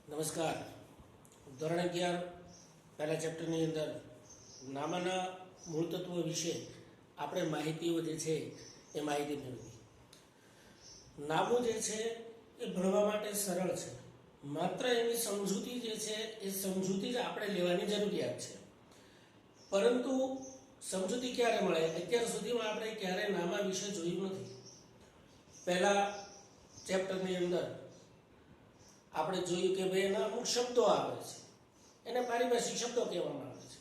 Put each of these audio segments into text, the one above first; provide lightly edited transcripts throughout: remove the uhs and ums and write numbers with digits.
નમસ્કાર. ધોરણ 11 પહેલા ચેપ્ટરની અંદર નામના મૂળ તત્વો વિશે આપણે માહિતીઓ જે છે એ માહિતી મેળવી. નામો જે છે એ ભણવા માટે સરળ છે, માત્ર એની સમજૂતી જે છે એ સમજૂતી જ આપણે લેવાની જરૂરિયાત છે. પરંતુ સમજૂતી ક્યારે મળે? અત્યાર સુધીમાં આપણે ક્યારે નામા વિશે જોયું નથી. પહેલા ચેપ્ટરની અંદર આપણે જોયું કે ભાઈ એના અમુક શબ્દો આવે છે, એને પારિભાષિક શબ્દો કહેવામાં આવે છે,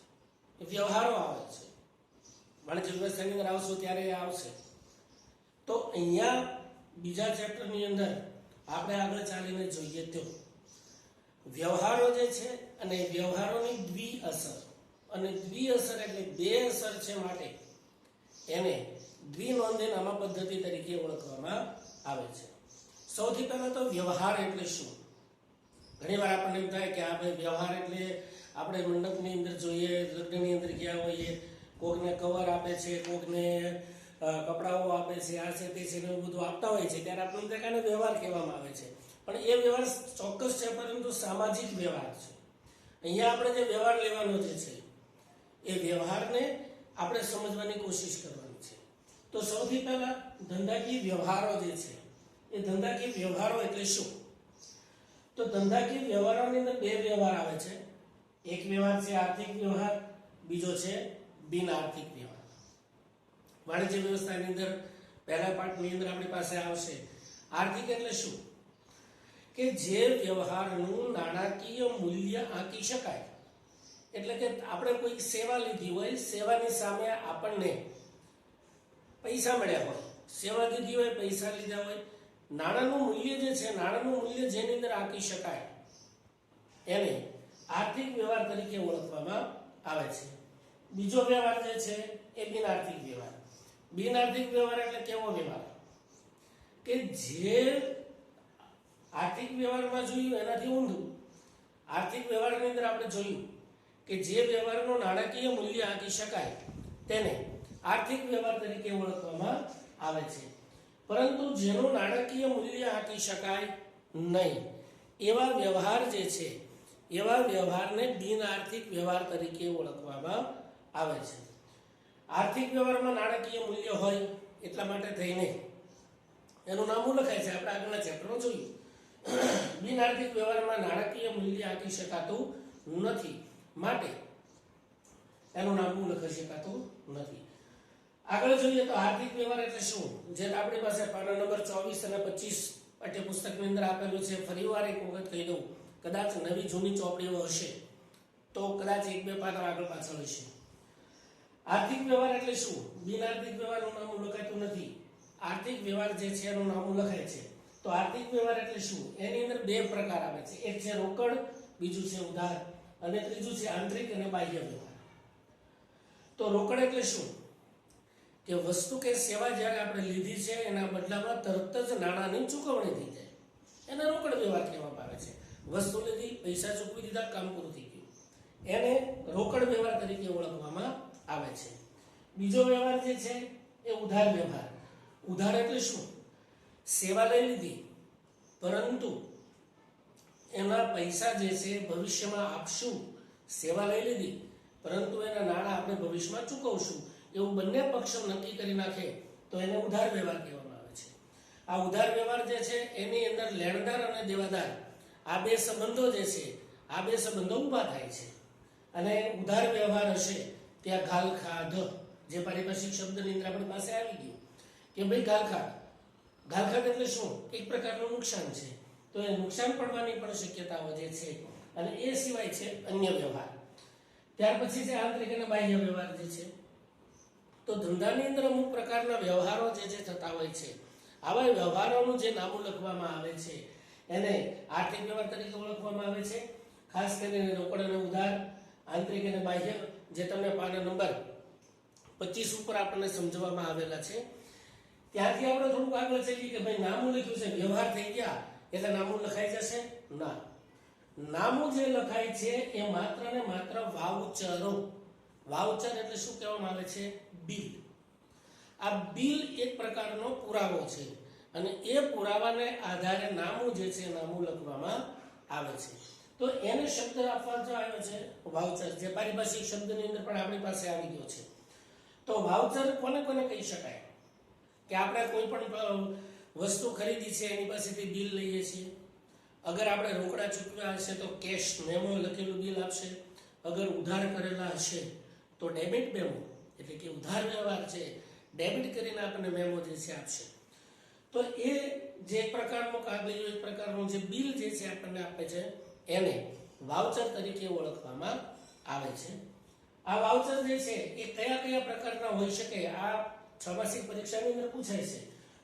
વ્યવહારો આવે છે. વાણિજ્ય વ્યવસ્થાની અંદર આવશો ત્યારે એ આવશે. તો અહીંયા બીજા ચેપ્ટરની અંદર આપણે આગળ ચાલીને જોઈએ તો વ્યવહારો જે છે અને વ્યવહારોની દ્વિઅસર, અને દ્વિઅસર એટલે બે અસર છે, માટે એને દ્વિનોંધી નામા પદ્ધતિ તરીકે ઓળખવામાં આવે છે. સૌથી પહેલા તો વ્યવહાર એટલે શું? ઘણી વાર આપણને એમ થાય કે આ ભાઈ વ્યવહાર એટલે આપણે મંડપની અંદર જોઈએ, લગ્નની અંદર ગયા હોઈએ, કોકને કવર આપે છે, કોકને કપડાઓ આપે છે, આ છે તે છે, એવું બધું આપતા હોય છે, ત્યારે આપણને પ્રકારનો વ્યવહાર કહેવામાં આવે છે. પણ એ વ્યવહાર ચોક્કસ છે, પરંતુ સામાજિક વ્યવહાર છે. અહીંયા આપણે જે વ્યવહાર લેવાનો જે છે એ વ્યવહારને આપણે સમજવાની કોશિશ કરવાની છે. તો સૌથી પહેલા ધંધાકીય વ્યવહારો જે છે એ ધંધાકીય વ્યવહારો એટલે શું? તો ધંધાકીય વ્યવહારોની અંદર બે વ્યવહાર આવે છે. એક વ્યવહાર છે આર્થિક વ્યવહાર, બીજો છે બિન આર્થિક વ્યવહાર. વાણિજ્ય વ્યવસ્થાની અંદર પહેલા પાઠની અંદર આપણી પાસે આવશે આર્થિક એટલે શું? કે જે વ્યવહારનું નાણાકીય મૂલ્ય આંકી શકાય. એટલે કે આપણે કોઈ સેવા લીધી હોય, સેવાની સામે આપણને પૈસા મળ્યા હોય, સેવા દીધી હોય, પૈસા લીધા હોય, નાણાંનું મૂલ્ય જે છે, નાણાંનું મૂલ્ય જેની અંદર આંકી શકાય, એને આર્થિક વ્યવહાર તરીકે ઓળખવામાં આવે છે. બીજો વ્યવહાર જે છે એ બિન આર્થિક વ્યવહાર. બિન આર્થિક વ્યવહાર એટલે કેવો વ્યવહાર? કે જે આર્થિક વ્યવહારમાં જોયું એનાથી ઊંધું. આર્થિક વ્યવહારની અંદર આપણે જોયું કે જે વ્યવહારનું નાણાકીય મૂલ્ય આંકી શકાય તેને આર્થિક વ્યવહાર તરીકે ઓળખવામાં આવે છે. પરંતુ જેનું નાણાકીય મૂલ્ય આંકી શકાય નહીં એવા વ્યવહાર જે છે, એવા વ્યવહારને બિન આર્થિક વ્યવહાર તરીકે ઓળખવામાં આવે છે. આર્થિક વ્યવહારમાં નાણાકીય મૂલ્ય હોય એટલા માટે થઈને એનું નામ લખાય છે, આપણે આગળના ચેપ્ટરમાં જોયું. બિન આર્થિક વ્યવહારમાં નાણાકીય મૂલ્ય આંકી શકાતું નથી, માટે એનું નામ લખાઈ શકાતું નથી. આગળ જોઈએ તો આર્થિક વ્યવહાર એટલે શું? જે આપણી પાસે પાના નંબર 24 અને 25 પાઠ્યપુસ્તકની અંદર આપેલું છે. ફરીવાર એક વખત કહી દઉં, કદાચ નવી જૂની ચોપડીઓ હશે તો કદાચ એક બે પાના આગળ પાછળ હશે. આર્થિક વ્યવહાર એટલે શું? બિન આર્થિક વ્યવહારનું નામ લખાતું નથી, આર્થિક વ્યવહાર જે છે એનું નામ લખાય છે. તો આર્થિક વ્યવહાર એટલે શું? એની અંદર બે પ્રકાર આવે છે. એક છે રોકડ, બીજું છે ઉધાર, અને ત્રીજું છે આંતરિક અને બાહ્ય વ્યવહાર. તો રોકડ એટલે શું? કે વસ્તુ કે સેવા જ્યારે આપણે લીધી છે એના બદલામાં તરત જ નાણાંની ચૂકવણી થઈ જાય, એને રોકડ વ્યવહાર કહેવામાં આવે છે. વસ્તુ લીધી, પૈસા ચૂકવી દીધા, કામ પૂરું થઈ ગયું, એને રોકડ વ્યવહાર તરીકે ઓળખવામાં આવે છે. બીજો વ્યવહાર જે છે એ ઉધાર વ્યવહાર. ઉધાર એટલે શું? સેવા લઈ લીધી, પરંતુ એના પૈસા જે છે ભવિષ્યમાં આપશું. સેવા લઈ લીધી, પરંતુ એના નાણાં આપણે ભવિષ્યમાં ચૂકવશું, એવું બંને પક્ષો નક્કી કરી નાખે તો એને ઉધાર વ્યવહાર કહેવામાં આવે છે. આ ઉધાર વ્યવહાર જે છે એની અંદર લેણદાર અને દેવાદાર આ બે સંબંધો જે છે, આ બે સંબંધો ઊભા થાય છે. અને ઉધાર વ્યવહાર હશે ત્યાં ગાલખાદ, જે પારિભાષિક શબ્દની અંદર આપણી પાસે આવી ગયું કે ભાઈ ગાલખાદ. ગાલખાદ એટલે શું? એક પ્રકારનું નુકસાન છે, તો એ નુકસાન પડવાની પણ શક્યતાઓ જે છે. અને એ સિવાય છે અન્ય વ્યવહાર. ત્યાર પછી છે આંતરિક અને બાહ્ય વ્યવહાર જે છે. તો ધંધાની અંદર અમુક પ્રકારના વ્યવહારો જે થતા હોય છે, આવા વ્યવહારોનું જે નામું લખવામાં આવે છે એને આર્થિક વ્યવહાર તરીકે ઓળખવામાં આવે છે. ખાસ કરીને રોકડ અને ઉધાર, આંતરિક અને બાહ્ય, જે તમને પાના નંબર 25 ઉપર આપણને સમજવામાં આવેલા છે. ત્યાંથી આપણે થોડુંક આગળ ચલીએ કે ભાઈ નામું લખ્યું છે, વ્યવહાર થઈ ગયા એટલે નામું લખાઈ જશે? ના, નામું જે લખાય છે એ માત્ર ને માત્ર વાઉચરો. વાઉચર એટલે શું કહેવામાં આવે છે? બિલ. આ બિલ એક પ્રકારનો પુરાવો છે, અને એ પુરાવાને આધારે નામું જે છે નામું લખવામાં આવે છે. તો એને શબ્દ આપવાનો આવે છે વાઉચર, જે પારિભાષિક શબ્દની અંદર પણ આપણી પાસે આવી ગયો છે. તો વાઉચર કોને કોને કહી શકાય? કે આપણે કોઈ પણ વસ્તુ ખરીદી છે એની પાસેથી બિલ લઈએ છીએ. અગર આપણે રોકડા ચૂકવ્યા હશે તો કેશ મેમો લખેલું બિલ આપશે. અગર ઉધાર કરેલા હશે તો ડેબિટ મેમો, એટલે કે ઉધાર વ્યવહાર છે ડેબિટ કરીને આપણને મેમો જે છે આપશે. તો એ જે એક પ્રકારનું કાગળિયું, એક પ્રકારનું જે બિલ જે છે આપણને આપે છે એને વાઉચર તરીકે ઓળખવામાં આવે છે. આ વાઉચર જે છે એ કયા કયા પ્રકારના હોઈ શકે, આ છમાસિક પરીક્ષાની અંદર પૂછાય છે.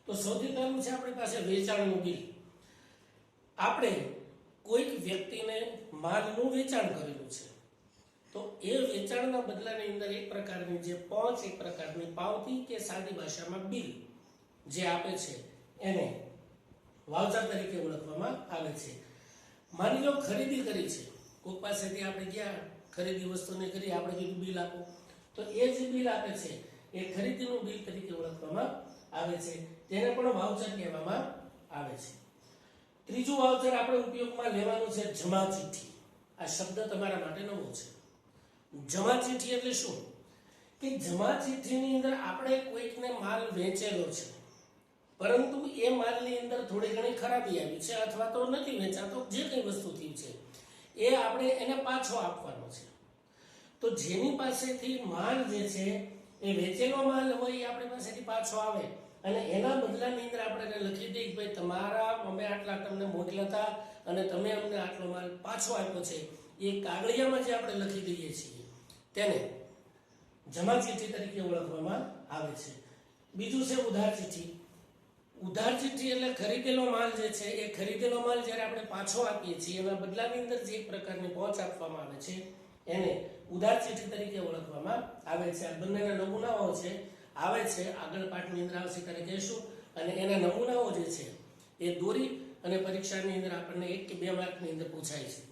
તો સૌથી પહેલું છે આપણી પાસે વેચાણનું બિલ. આપણે કોઈક વ્યક્તિને માલનું વેચાણ કરેલું છે તો એ વેચાણના બદલાની અંદર એક પ્રકારની જે પહોંચ, એક પ્રકારની પાવતી કે સાદી ભાષામાં બિલ જે આપે છે એને વાઉચર તરીકે ઓળખવામાં આવે છે. માની લો ખરીદી કરી છે, કોઈ પાસેથી આપણે ગયા, ખરીદી વસ્તુને કરી, આપણે કીધું બિલ આપો, તો એ જે બિલ આપે છે એ ખરીદીનું બિલ તરીકે ઓળખવામાં આવે છે, તેને પણ વાઉચર કહેવામાં આવે છે. ત્રીજું વાઉચર આપણે ઉપયોગમાં લેવાનું છે જમા ચિઠ્ઠી. આ શબ્દ તમારા માટે નવો છે. જમા ચિઠ્ઠી એટલે શું? કે જમા ચિઠ્ઠીની અંદર આપણે કોઈકને માલ વેચેલો છે, પરંતુ એ માલની અંદર થોડી ઘણી ખરાબી આવી છે અથવા તો નથી વેચાતો, જે કઈ વસ્તુ થઈ છે એ આપણે એને પાછો આપવાનો છે. તો જેની પાસેથી માલ જે છે એ વેચેલો માલ હોય એ આપણી પાસેથી પાછો આવે અને એના બદલાની અંદર આપણે એને લખી દઈએ કે ભાઈ તમારા અમે આટલા તમને મોકલ્યા હતા અને તમે અમને આટલો માલ પાછો આપ્યો છે, એ કાગળિયામાં જે આપણે લખી દઈએ છીએ તેને જમા ચિઠ્ઠી તરીકે ઓળખવામાં આવે છે. બીજું છે ઉધાર ચિઠ્ઠી. ઉધાર ચિઠ્ઠી એટલે ખરીદેલો માલ જે છે એ ખરીદેલો માલ જ્યારે આપણે પાછો આપીએ છીએ એના બદલાની અંદર જે એક પ્રકારની પહોંચ આપવામાં આવે છે એને ઉધાર ચિઠ્ઠી તરીકે ઓળખવામાં આવે છે. આ બંનેના નમૂનાઓ છે આવે છે, આગળ પાઠની અંદર આવશે ત્યારે કહેશું. અને એના નમૂનાઓ જે છે એ દોરી અને પરીક્ષાની અંદર આપણને 1 કે 2 માર્કની અંદર પૂછાય છે.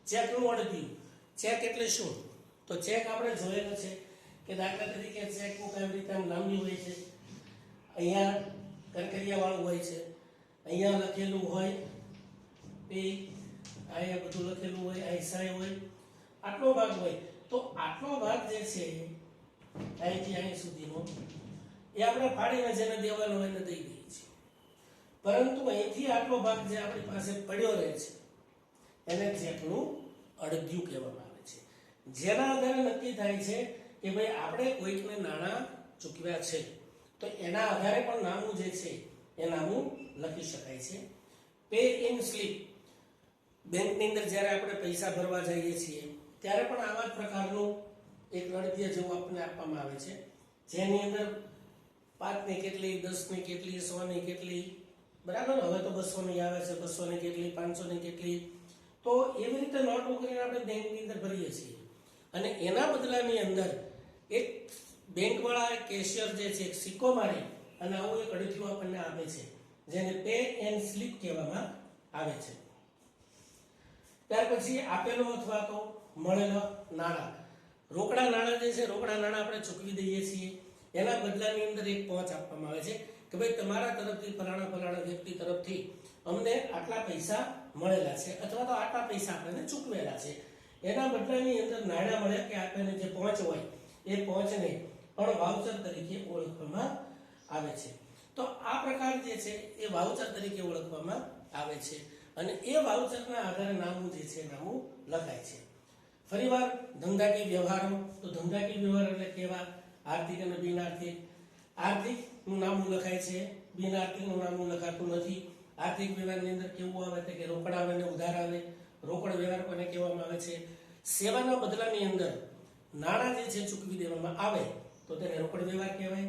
ચેકનું અડધ્યું. ચેક એટલે શું? તો ચેક આપણે જોયેલો છે કે દાખલા તરીકે ચેકનું કઈ રીતે લાંબી હોય છે, અહીંયા કરકરિયા વાળું હોય છે, અહીંયા લખેલું હોય પે, અહીંયા બધું લખેલું હોય, અહીં સાય હોય, આટલો ભાગ હોય. તો આટલો ભાગ જે છે અહીંથી અહીં સુધીનો એ આપણે ફાડીને જેને દેવાનો હોય એને દઈ દઈએ છીએ. પરંતુ અહીંથી આટલો ભાગ જે આપણી પાસે પડ્યો રહે છે એને ચેકનું અડધ્યું કહેવામાં આવે છે. જેના આધારે નક્કી થાય છે કે ભાઈ આપણે કોઈકને નાણાં ચૂકવ્યા છે તો એના આધારે પણ નામું જે છે એ નામું લખી શકાય છે. Pay in slip. બેંકની અંદર જ્યારે આપણે પૈસા ભરવા જઈએ છીએ ત્યારે પણ આવા જ પ્રકારનું એક અડધ્ય જેવું આપણને આપવામાં આવે છે, જેની અંદર 5 ની કેટલી, 10 ની કેટલી, 100 ની કેટલી, બરાબર. હવે તો 200 ની આવે છે, 200 ની કેટલી, 500 ની કેટલી. તો એવી રીતે નોટો કરીને આપણે બેંકની અંદર ભરીએ છીએ અને એના બદલાની અંદર એક બેંકવાળા કેશિયર જે છે એક સિક્કો મારી અને આવું એક અડધ્યું આપણને આપે છે, જેને પે એન્ડ સ્લીપ કહેવામાં આવે છે. ત્યાર પછી આપેલો અથવા તો મળેલો નાણાં. રોકડા નાણાં જે છે, રોકડા નાણાં આપણે ચૂકવી દઈએ છીએ, એના બદલાની અંદર એક પહોંચ આપવામાં આવે છે કે ભાઈ તમારા તરફથી ફલાણા વ્યક્તિ તરફથી અમને આટલા પૈસા મળેલા છે અથવા તો આટલા પૈસા આપણને ચૂકવેલા છે. એના બદલાની અંદર નાણાં મળે કે આપણને જે પહોંચ હોય એ પહોંચને પણ વાઉચર તરીકે ઓળખવામાં આવે છે. તો આ પ્રકાર જે છે એ વાઉચર તરીકે ઓળખવામાં આવે છે અને એ વાઉચરના આધારે નામું જે છે નામું લખાય છે. ફરીવાર ધંધાકીય વ્યવહારો. તો ધંધાકીય વ્યવહાર એટલે કેવા? આર્થિક અને બિનઆર્થિક. આર્થિકનું નામું લખાય છે, બિનઆર્થિકનું નામું લખાતું નથી. આર્થિક વ્યવહારની અંદર કેવું આવે કે રોકડા આવે ને ઉધાર આવે. રોકડ વ્યવહાર કોને કહેવામાં આવે છે? સેવાના બદલાની અંદર નાણાં જે છે ચૂકવી દેવામાં આવે તો તેને રોકડ વ્યવહાર કહેવાય.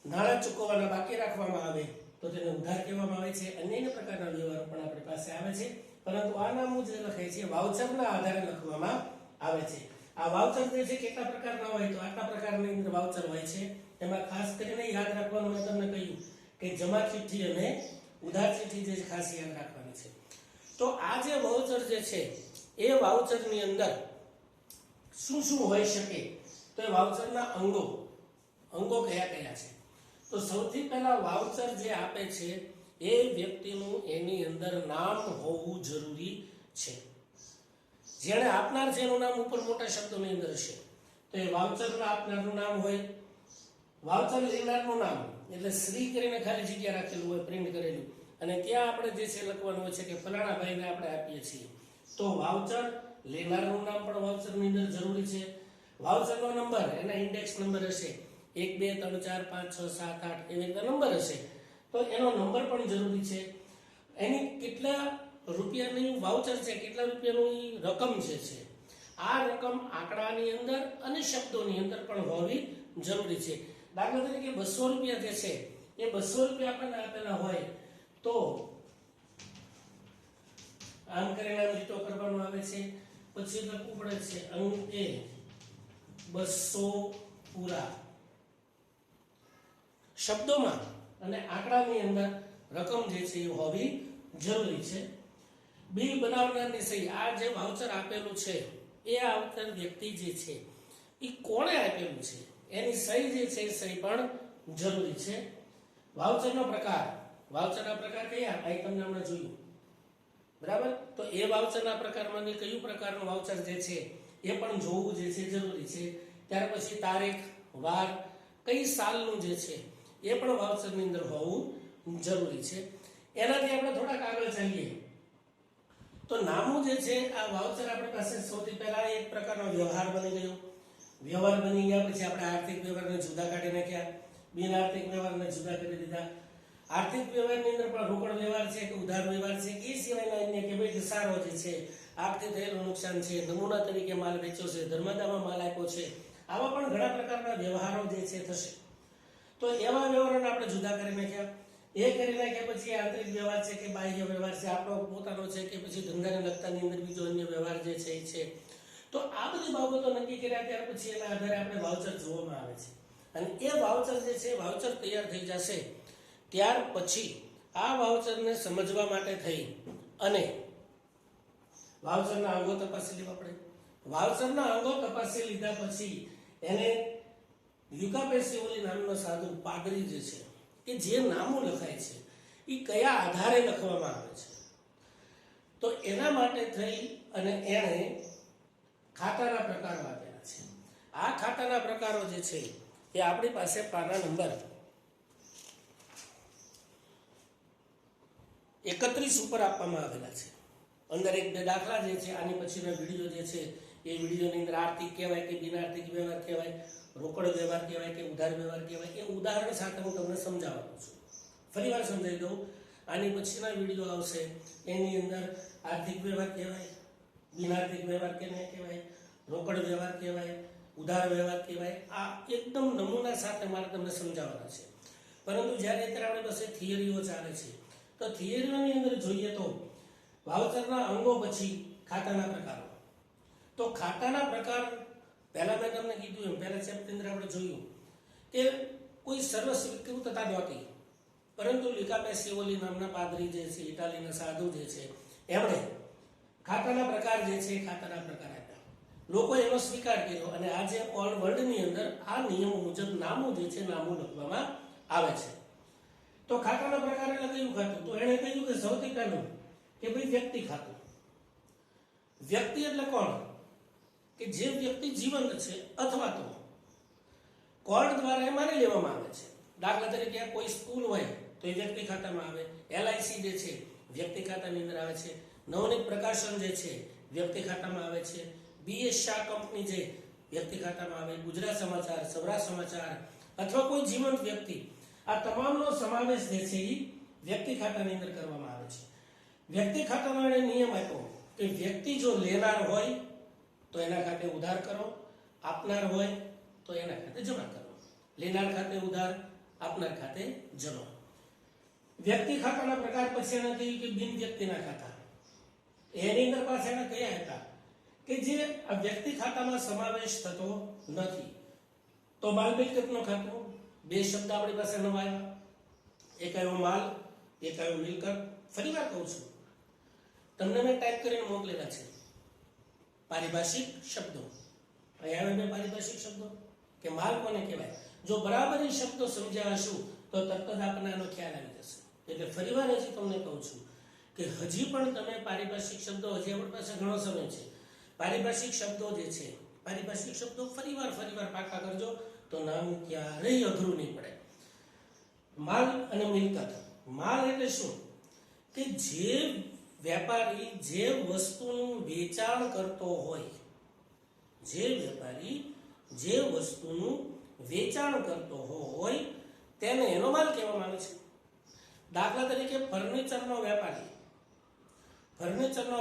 નાણાં ચૂકવવાના બાકી રાખવામાં આવે તો તેને ઉધાર કહેવામાં આવે છે. અન્ય પ્રકારના વ્યવહારો પણ આપણી પાસે આવે છે, પરંતુ આ નામું જે લખાય છે વાઉચરના આધારે લખવામાં આવે છે. આ વાઉચર જે છે કેટલા પ્રકારના હોય? તો આટલા પ્રકારની અંદર વાઉચર હોય છે. એમાં ખાસ કરીને યાદ રાખવાનું મેં તમને કહ્યું કે જમા ચિઠ્ઠી અને ઉધાર ચિઠ્ઠી જે ખાસ યાદ રાખવાની છે. તો આ જે વાઉચર જે છે એ વાઉચરની અંદર શું શું હોઈ શકે? તો એ વાઉચરના અંગો કયા કયા છે? તો સૌથી પહેલા વાઉચર જે આપે છે એ વ્યક્તિનું એની અંદર નામ હોવું જરૂરી છે. જેણે આપનાર છે એનું નામ ઉપર મોટા શબ્દોની અંદર હશે, તો એ વાઉચરના આપનારનું નામ હોય, વાઉચર લેનારનું નામ એટલે શ્રી કરીને ખાલી જગ્યા રાખેલું હોય, પ્રિન્ટ કરેલું, અને ત્યાં આપણે જે છે લખવાનું હોય છે કે ફલાણા ભાઈને આપણે આપીએ છીએ, તો વાઉચર લેનારનું નામ પણ વાઉચરની અંદર જરૂરી છે. વાઉચરનો નંબર, એના ઇન્ડેક્સ નંબર હશે, 1 2 3 4 5 6 7 8 એવી રીતે નંબર હશે, તો એનો નંબર પણ જરૂરી છે. એની કેટલા રૂપિયાની વાઉચર છે, કેટલા રૂપિયાની રકમ જે છે, આ રકમ આંકડાની અંદર અને શબ્દોની અંદર પણ હોવી જરૂરી છે. દાખલા તરીકે 200 રૂપિયા જે છે એ 200 રૂપિયા આપણને આપેલા હોય તો આમ કરીને લીટો કરવાનો આવે છે, પછી લખવું પડે છે અંકે 200 પૂરા. શબ્દોમાં અને આંકડાની અંદર રકમ જે છે એ હોવી જરૂરી છે. બિલ બનાવનારની સહી, આ જે વાઉચર આપેલું છે એ આવનાર વ્યક્તિ જે છે એ કોણે આપેલું છે એની સહી જે છે એ સહી પણ જરૂરી છે. વાઉચરનો પ્રકાર, વાઉચરના પ્રકાર કયા આ તમને હમણાં જોયું, બરાબર? તો એ વાઉચરના પ્રકારમાં કયું પ્રકારનું વાઉચર જે છે એ પણ જોવું જે છે જરૂરી છે. ત્યાર પછી તારીખ, વાર, કઈ સાલનું જે છે એ પણ વાઉચરની અંદર હોવું જરૂરી છે. એનાથી આપણે થોડાક આગળ ચાલીએ તો નામું જે છે આ વાઉચર આપણી પાસે સૌથી પહેલા એક પ્રકારનો વ્યવહાર બની ગયો. વ્યવહાર બની ગયા પછી આપણે આર્થિક વ્યવહારને જુદા કાઢી નાખ્યા, બિન આર્થિક વ્યવહારને જુદા કરી દીધા. આર્થિક વ્યવહારની અંદર પણ રોકડ વ્યવહાર છે કે ઉધાર વ્યવહાર છે કે સિવાયના અન્ય કે ભાઈ ઘસારો જે છે, આગથી થયેલું નુકસાન છે, નમૂના તરીકે માલ વેચ્યો છે, ધર્માદામાં માલ આપ્યો છે, આવા પણ ઘણા પ્રકારના વ્યવહારો જે છે થશે. તો એવા વ્યવહારોને આપણે જુદા કરી નાખ્યા. એ કરી નાખ્યા પછી આંતરિક વ્યવહાર છે કે બાહ્ય વ્યવહાર છે, આપણો પોતાનો છે કે પછી ધંધાને લગતાની અંદર બીજો અન્ય વ્યવહાર જે છે એ છે. તો આ બધી બાબતો નક્કી કર્યા ત્યાર પછી એના આધારે આપણે વાઉચર જોવામાં આવે છે. અને એ વાઉચર જે છે, વાઉચર તૈયાર થઈ જશે ત્યાર પછી આ વાઉચરને સમજવા માટે થઈ અને વાઉચરના અંગો તપાસી લેવા પડે. વાઉચરના અંગો તપાસી લીધા પછી એને લ્યુકા પેસિઓલી નામનો સાધુ પાદરી જે છે કે જે નામો લખાય છે એ કયા આધારે લખવામાં આવે છે, તો એના માટે થઈ અને એણે ખાતાના પ્રકારો આપેલા છે. આ ખાતાના પ્રકારો જે છે એ આપણી પાસે પાના નંબર 31 ઉપર આપવામાં આવેલા છે. અંદર એક બે દાખલા જે છે, આની પછીનો વિડીયો જે છે એ વિડીયોની અંદર આર્થિક કહેવાય કે બિન આર્થિક વ્યવહાર કહેવાય, રોકડ વ્યવહાર કહેવાય કે ઉધાર વ્યવહાર કહેવાય, એ ઉદાહરણ સાથે હું તમને સમજાવવાનો છું. ફરી વાર સમજાવી દઉં. આની પછીના વિડીયો આવશે એની અંદર આર્થિક વ્યવહાર કહેવાય, બિન આર્થિક વ્યવહાર કેને કહેવાય, રોકડ વ્યવહાર કહેવાય, ઉધાર વ્યવહાર કહેવાય. આ એકદમ નમૂના સાથે મારે તમને સમજાવવાના છે. પરંતુ જ્યારે અત્યારે આપણી પાસે થિયરીઓ ચાલે છે તો થિયરીઓની અંદર જોઈએ તો વાઉચરના અંગો પછી ખાતાના પ્રકારો. તો ખાતાના પ્રકાર પહેલા મેં તમને કીધું એમ પહેલા ચેપ્ટર અંદર આપણે જોયું કે કોઈ સર્વસ્વીકૃતતા નહોતી, પરંતુ લ્યુકા પેસિઓલી નામના પાદરી જે છે, ઇટાલીના સાધુ જે છે, એમણે ખાતાના પ્રકાર જે છે ખાતાના પ્રકાર આપ્યા. લોકોએ એનો સ્વીકાર કર્યો અને આજે ઓલ વર્લ્ડની અંદર આ નિયમો મુજબ નામો જે છે નામો લખવામાં આવે છે. તો ખાતાના પ્રકાર એટલે કયું ખાતું? તો એણે કહ્યું કે સૌથી પહેલું કે ભાઈ વ્યક્તિ ખાતું. વ્યક્તિ એટલે કોણ? કે જે વ્યક્તિ જીવંત છે અથવા તો કોર્ટ દ્વારા એ માની લેવામાં આવે છે. દાખલા તરીકે કોઈ સ્કૂલ હોય તો એ વ્યક્તિ ખાતામાં આવે, LIC જે છે વ્યક્તિ ખાતાની અંદર આવે છે, નવનીત પ્રકાશન જે છે વ્યક્તિ ખાતામાં આવે છે, BS શાહ કંપની જે વ્યક્તિ ખાતામાં આવે, ગુજરાત સમાચાર, સૌરાષ્ટ્ર સમાચાર અથવા કોઈ જીવંત વ્યક્તિ, આ તમામનો સમાવેશ જે છે એ વ્યક્તિ ખાતાની અંદર કરવામાં આવે છે. વ્યક્તિ ખાતાનો એને નિયમ આપ્યો કે વ્યક્તિ જો લેનાર હોય તો એના ખાતે ઉધાર કરો, આપનાર હોય તો એના ખાતે જમા કરો. લેનાર ખાતે ઉધાર, આપનાર ખાતે જમા. વ્યક્તિ ખાતાના પ્રકાર પછી એને કહ્યું કે બિન વ્યક્તિના ખાતા. એની અંદર પાછા એને કયા હતા કે જે આ વ્યક્તિ ખાતામાં સમાવેશ થતો નથી. તો માલ મિલકતનું ખાતું, બે શબ્દ આપણી પાસે નવા આવ્યા. એક આવ્યો માલ, એક આવ્યો મિલકત. ફરી વાર કહું છું, તમને મેં ટાઈપ કરીને મોકલેલા છે પારિભાષિક શબ્દો. અહીંયા મેં પારિભાષિક શબ્દો કે માલ કોને કહેવાય. જો બરાબર એ શબ્દો સમજ્યા હશું તો તરત જ આપણને આનો ખ્યાલ આવી જશે. એટલે ફરીવાર હજી તમને કહું છું કે હજી પણ તમે પારિભાષિક શબ્દો, હજી આપણી પાસે ઘણો સમય છે, પારિભાષિક શબ્દો જે છે, પારિભાષિક શબ્દો ફરીવાર પાકા કરજો તો નામ ક્યારેય અઘરું નહીં પડે. માલ અને મિલકત. માલ એટલે શું? કે જે વેપારી જે વસ્તુનું વેચાણ કરતો હોય, જે વેપારી જે વસ્તુનું વેચાણ કરતો હોય તેને એનો માલ કહેવામાં આવે છે. દાખલા તરીકે ફર્નિચરનો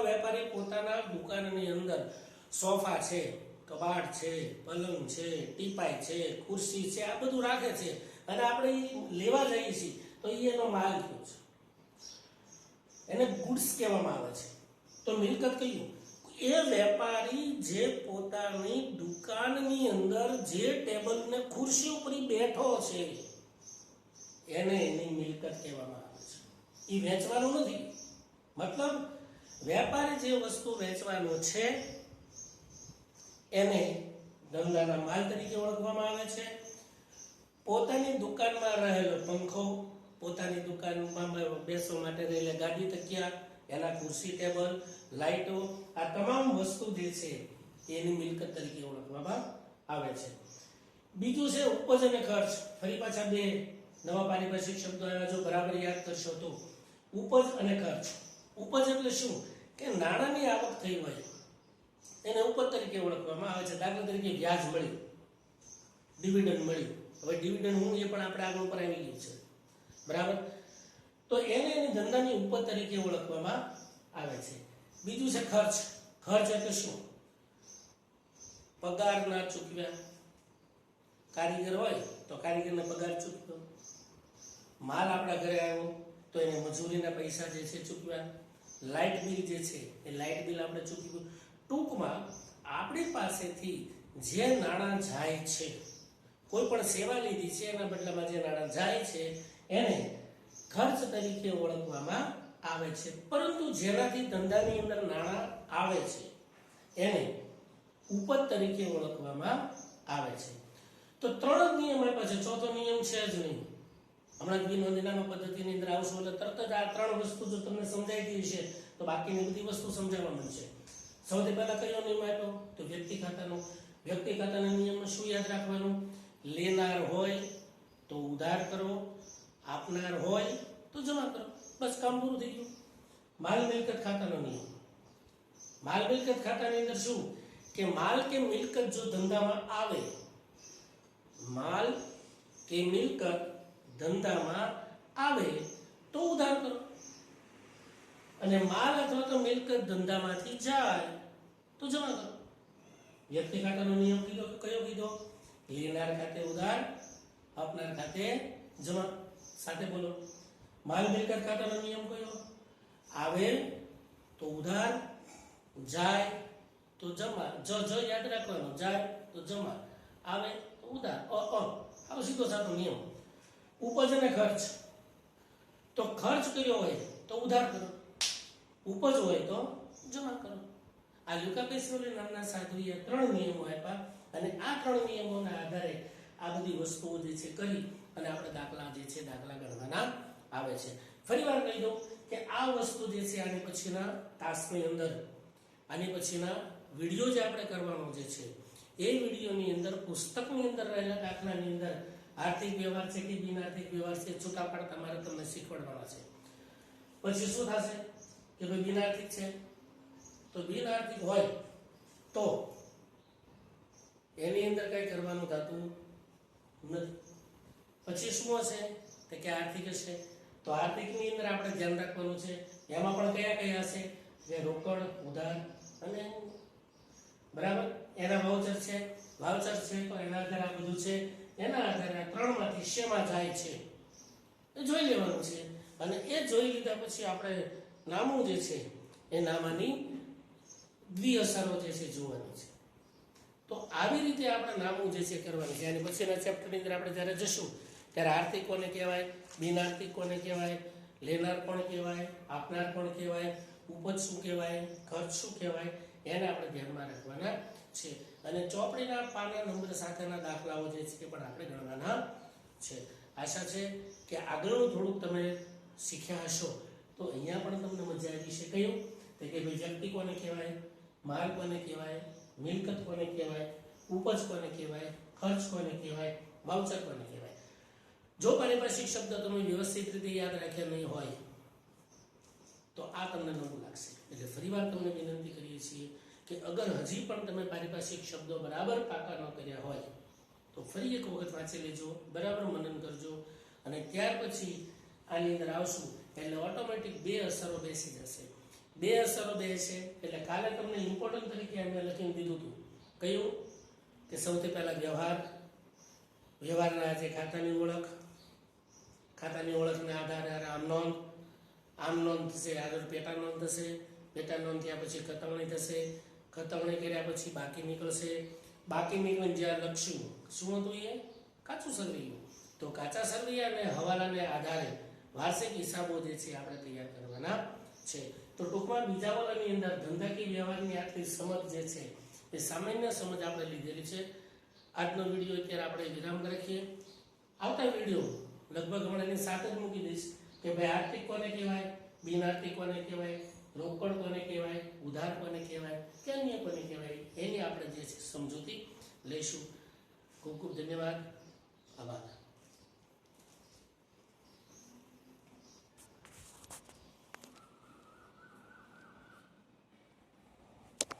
વેપારી પોતાના દુકાનની અંદર સોફા છે, કબાટ છે, પલંગ છે, ટીપાઈ છે, ખુરશી છે, આ બધું રાખે છે અને આપણે લેવા જઈએ છીએ તો એનો માલ કયો છે, એને ગુડ્સ કહેવામાં આવે છે. તો મિલકત કયું? એ વેપારી જે પોતાની દુકાનની અંદર જે ટેબલ ને ખુરશી ઉપર બેઠો છે એને એની મિલકત કહેવામાં આવે છે. એ વેચવાનું નથી. મતલબ વેપારી જે વસ્તુ વેચવાનો છે એને ધંધાના માલ તરીકે ઓળખવામાં આવે છે. પોતાની દુકાનમાં રહેલો પંખો, પોતાની દુકાનમાં બેસવા માટે રહેલા ગાદી તકિયા, એના ખુરશી ટેબલ, લાઇટો, આ તમામ વસ્તુ જે છે એની મિલકત તરીકે ઓળખવામાં આવે છે. બીજું છે ઉપજ અને ખર્ચ. ફરી પાછા બે નવા પારિભાષિક શબ્દો આવ્યા, જો બરાબર યાદ કરશો તો. ઉપજ અને ખર્ચ. ઉપજ એટલે શું? કે નાણાંની આવક થઈ હોય એને ઉપજ તરીકે ઓળખવામાં આવે છે. દાખલા તરીકે વ્યાજ મળ્યું, ડિવિડન્ડ મળ્યું. હવે ડિવિડન્ડ હું એ પણ આપણે આગળ ઉપર આવી ગયું છે, બરાબર? તો એને એની ધંધાની ઉપજ તરીકે ઓળખવામાં આવે છે. બીજું છે ખર્ચ. ખર્ચ એટલે શું? પગાર ના ચૂકવ્યા, કારીગર હોય તો કારીગરને પગાર ચૂકવ્યો. માલ આપણા ઘરે આવ્યો તો એને મજૂરીના પૈસા જે છે ચૂકવ્યા. લાઇટ બિલ જે છે એ લાઇટ બિલ આપણે ચૂકવ્યું. ટૂંકમાં આપણી પાસેથી જે નાણાં જાય છે, કોઈ પણ સેવા લીધી છે એના બદલામાં જે નાણાં જાય છે એને ખર્ચ તરીકે ઓળખવામાં આવે છે. પરંતુ જેનાથી ધંધાની અંદર નાણાં આવે છે એને ઉપજ તરીકે ઓળખવામાં આવે છે. તો ત્રણ જ નિયમ આપ્યા છે, ચોથો નિયમ છે જ નહીં. હમણાં જ બિનનોંધણીનામા પદ્ધતિની અંદર આવશો એટલે તરત જ આ ત્રણ વસ્તુ જો તમને સમજાઈ ગઈ છે તો બાકીની બધી વસ્તુ સમજાવવા મળશે. સૌથી પહેલા કયો નિયમ આપ્યો? તો વ્યક્તિ ખાતાનો. વ્યક્તિ ખાતાના નિયમમાં શું યાદ રાખવાનું? લેનાર હોય તો ઉધાર કરો, આપનાર હોય તો જમા કરો. બસ કામ પૂરું થઈ ગયું. માલ મિલકત ખાતાનો નિયમ. માલ મિલકત ખાતાની અંદર શું કે માલ કે મિલકત જો ધંધામાં આવે, માલ કે મિલકત ધંધામાં આવે તો ઉધાર કરો, અને માલ અથવા તો મિલકત ધંધામાંથી જાય તો જમા કરો. વ્યક્તિ ખાતાનો નિયમ કીધો કયો કીધો? લેનાર ખાતે ઉધાર, આપનાર ખાતે જમા. સાથે બોલો. માલ મિલકત ખાતાનો નિયમ કયો? આવે તો ઉધાર, જાય તો જમા. જ યાદ રાખવાનો, જાય તો જમા, આવે તો ઉધાર. આવો સીધો સાધો નિયમ. ઉપજ અને ખર્ચ. તો ખર્ચ કર્યો હોય તો ઉધાર કરો, ઉપજ હોય તો જમા કરો. આ લ્યુકા પેસિયોલી નામના સાધુએ ત્રણ નિયમો આપ્યા અને આ ત્રણ નિયમોના આધારે આ બધી વસ્તુઓ જે છે કરી અને આપણે દાખલા જે છે દાખલા ગણવાના આવે છે. ફરીવાર કહી દઉં કે આ વસ્તુ જે છે આની પછીના ટાસ્કની અંદર, આની પછીના વિડીયો જે આપણે કરવાનો જે છે એ વિડીયોની અંદર પુસ્તકની અંદર રહેલા દાખલાની અંદર આર્થિક વ્યવહાર છે કે બિન આર્થિક વ્યવહાર છે છૂટા પાડતા મારે તમને શીખવાડવાના છે. પછી શું થશે કે ભાઈ બિન આર્થિક છે તો બિન આર્થિક હોય તો એની અંદર કઈ કરવાનું થતું નથી. પછી શું હશે તો કે આર્થિક હશે તો આર્થિકની અંદર આપણે ધ્યાન રાખવાનું છે. એમાં પણ કયા કયા હશે? જે રોકડ, ઉધાર અને બરાબર. એના વાઉચર છે તો એના આધારે આ બધું છે. એના આધારે આ ત્રણમાંથી શેમાં જાય છે એ જોઈ લેવાનું છે. અને એ જોઈ લીધા પછી આપણે નામું જે છે એ નામાની દ્વિઅસરો જે છે જોવાની છે. તો આવી રીતે આપણે નામું જે છે કરવાની છે. અને પછીના ચેપ્ટરની અંદર આપણે જ્યારે જશું ત્યારે આર્થિક કોને કહેવાય, બિન આર્થિક કોને કહેવાય, લેનાર કોણ કહેવાય, આપનાર કોણ કહેવાય, ઉપજ શું કહેવાય, ખર્ચ શું કહેવાય, એને આપણે ધ્યાનમાં રાખવાના છે. અને ચોપડીના પાના નંબર સાથેના દાખલાઓ જે છે એ પણ આપણે ગણવાના છે. આશા છે કે આગળનું થોડુંક તમે શીખ્યા હશો તો અહીંયા પણ તમને મજા આવી છે. કયું? તો કે ભાઈ વ્યક્તિ કોને કહેવાય, માલ કોને કહેવાય, મિલકત કોને કહેવાય, ઉપજ કોને કહેવાય, ખર્ચ કોને કહેવાય, વાઉચર કોને કહેવાય. જો પારિભાષિક શબ્દ તમે વ્યવસ્થિત રીતે યાદ રાખ્યા નહીં હોય તો આ તમને નવું લાગશે. એટલે ફરીવાર તમને વિનંતી કરીએ છીએ કે અગર હજી પણ તમે પારિભાષિક શબ્દો બરાબર પાકા ન કર્યા હોય તો ફરી એક વખત વાંચી લેજો, બરાબર મનન કરજો અને ત્યાર પછી આની અંદર આવશું એટલે ઓટોમેટિક બે અસરો બેસી જશે. બે અસરો બેસે એટલે કાલે તમને ઇમ્પોર્ટન્ટ તરીકે અમે લખીને દીધું હતું. કયું? કે સૌથી પહેલા વ્યવહારના જે ખાતાની ઓળખ, ખાતાની ઓળખના આધારે આમ નોંધ થશે, આગળ પેટા નોંધ થશે, પેટા નોંધ થયા પછી ખતવણી થશે, ખતવણી કર્યા પછી બાકી નીકળશે, બાકી નીકળીને જ્યાં લખશું શું હતું એ કાચું સરવૈયું. તો કાચા સરવૈયા અને હવાલાને આધારે વાર્ષિક હિસાબો જે છે આપણે તૈયાર કરવાના છે. તો ટૂંકમાં બીજા વાળાની અંદર ધંધાકીય વ્યવહારની આટલી સમજ જે છે એ સામાન્ય સમજ આપણે લીધેલી છે. આજનો વિડીયો અત્યારે આપણે વિરામ રાખીએ. આવતા વિડીયો લગભગ હમણાંની સાથે જ મૂકી દઈશ કે ભાઈ આર્થિક કોને કહેવાય, બિન આર્થિક કોને કહેવાય, રોકડ કોને કહેવાય, ઉધાર કોને કહેવાય કે અન્ય કોને કહેવાય, એની આપણે જે છે સમજૂતી લઈશું. ખૂબ ખૂબ ધન્યવાદ.